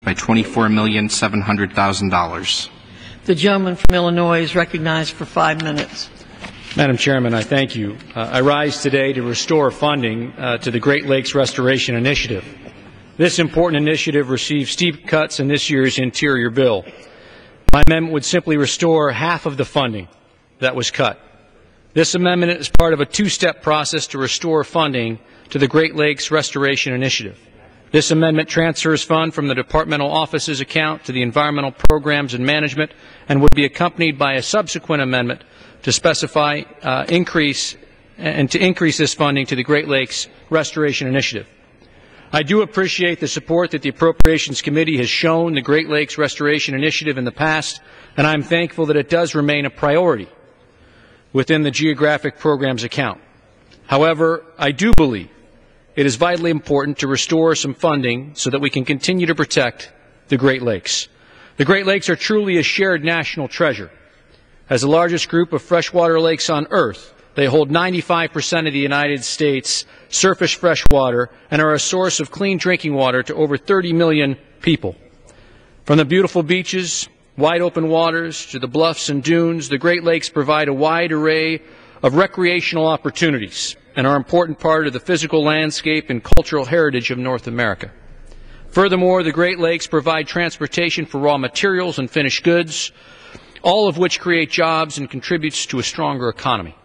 by $24,700,000. The gentleman from Illinois is recognized for 5 minutes. Madam Chairman, I thank you. I rise today to restore funding to the Great Lakes Restoration Initiative. This important initiative received steep cuts in this year's interior bill. My amendment would simply restore half of the funding that was cut. This amendment is part of a two-step process to restore funding to the Great Lakes Restoration Initiative. This amendment transfers funds from the departmental office's account to the Environmental Programs and Management and would be accompanied by a subsequent amendment to specify increase this funding to the Great Lakes Restoration Initiative. I do appreciate the support that the Appropriations Committee has shown the Great Lakes Restoration Initiative in the past, and I'm thankful that it does remain a priority within the geographic programs account. However, I do believe it is vitally important to restore some funding so that we can continue to protect the Great Lakes. The Great Lakes are truly a shared national treasure. As the largest group of freshwater lakes on Earth, they hold 95% of the United States' surface fresh water and are a source of clean drinking water to over 30 million people. From the beautiful beaches, wide open waters, to the bluffs and dunes, the Great Lakes provide a wide array of recreational opportunities and are an important part of the physical landscape and cultural heritage of North America. Furthermore, the Great Lakes provide transportation for raw materials and finished goods, all of which create jobs and contributes to a stronger economy.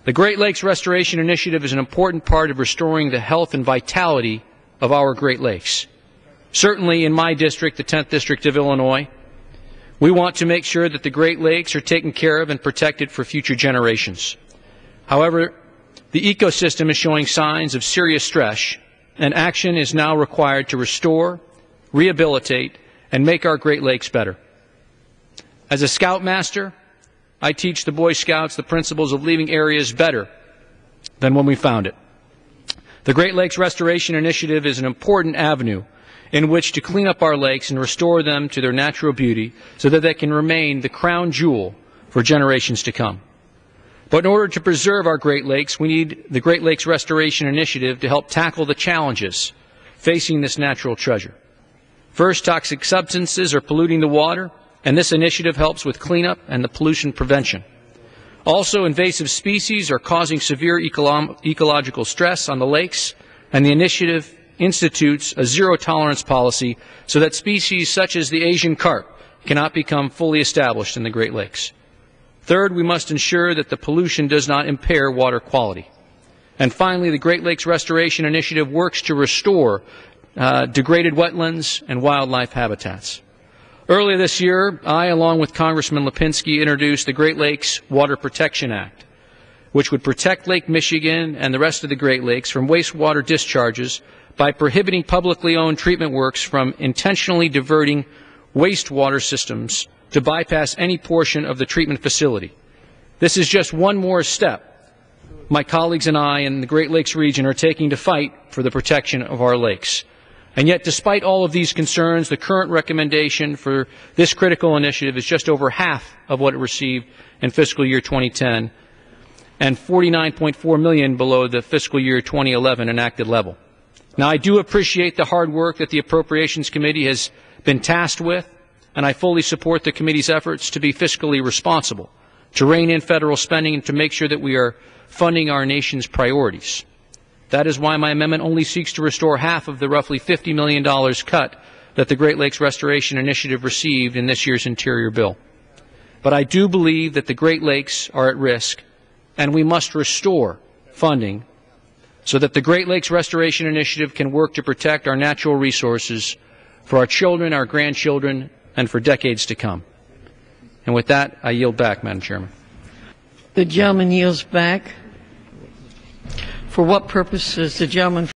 The Great Lakes Restoration Initiative is an important part of restoring the health and vitality of our Great Lakes. Certainly in my district, the 10th District of Illinois, we want to make sure that the Great Lakes are taken care of and protected for future generations. However, the ecosystem is showing signs of serious stress, and action is now required to restore, rehabilitate, and make our Great Lakes better. As a Scoutmaster, I teach the Boy Scouts the principles of leaving areas better than when we found it. The Great Lakes Restoration Initiative is an important avenue in which to clean up our lakes and restore them to their natural beauty so that they can remain the crown jewel for generations to come. But in order to preserve our Great Lakes, we need the Great Lakes Restoration Initiative to help tackle the challenges facing this natural treasure. First, toxic substances are polluting the water, and this initiative helps with cleanup and the pollution prevention. Also, invasive species are causing severe ecological stress on the lakes, and the initiative institutes a zero-tolerance policy so that species such as the Asian carp cannot become fully established in the Great Lakes. Third, we must ensure that the pollution does not impair water quality. And finally, the Great Lakes Restoration Initiative works to restore degraded wetlands and wildlife habitats. Earlier this year, I, along with Congressman Lipinski, introduced the Great Lakes Water Protection Act, which would protect Lake Michigan and the rest of the Great Lakes from wastewater discharges by prohibiting publicly owned treatment works from intentionally diverting wastewater systems to bypass any portion of the treatment facility. This is just one more step my colleagues and I in the Great Lakes region are taking to fight for the protection of our lakes. And yet, despite all of these concerns, the current recommendation for this critical initiative is just over half of what it received in fiscal year 2010 and $49.4 million below the fiscal year 2011 enacted level. Now, I do appreciate the hard work that the Appropriations Committee has been tasked with, and I fully support the committee's efforts to be fiscally responsible, to rein in federal spending, and to make sure that we are funding our nation's priorities. That is why my amendment only seeks to restore half of the roughly $50 million cut that the Great Lakes Restoration Initiative received in this year's interior bill. But I do believe that the Great Lakes are at risk, and we must restore funding so that the Great Lakes Restoration Initiative can work to protect our natural resources for our children, our grandchildren, and for decades to come. And with that, I yield back, Madam Chairman. The gentleman yields back. For what purpose is the gentleman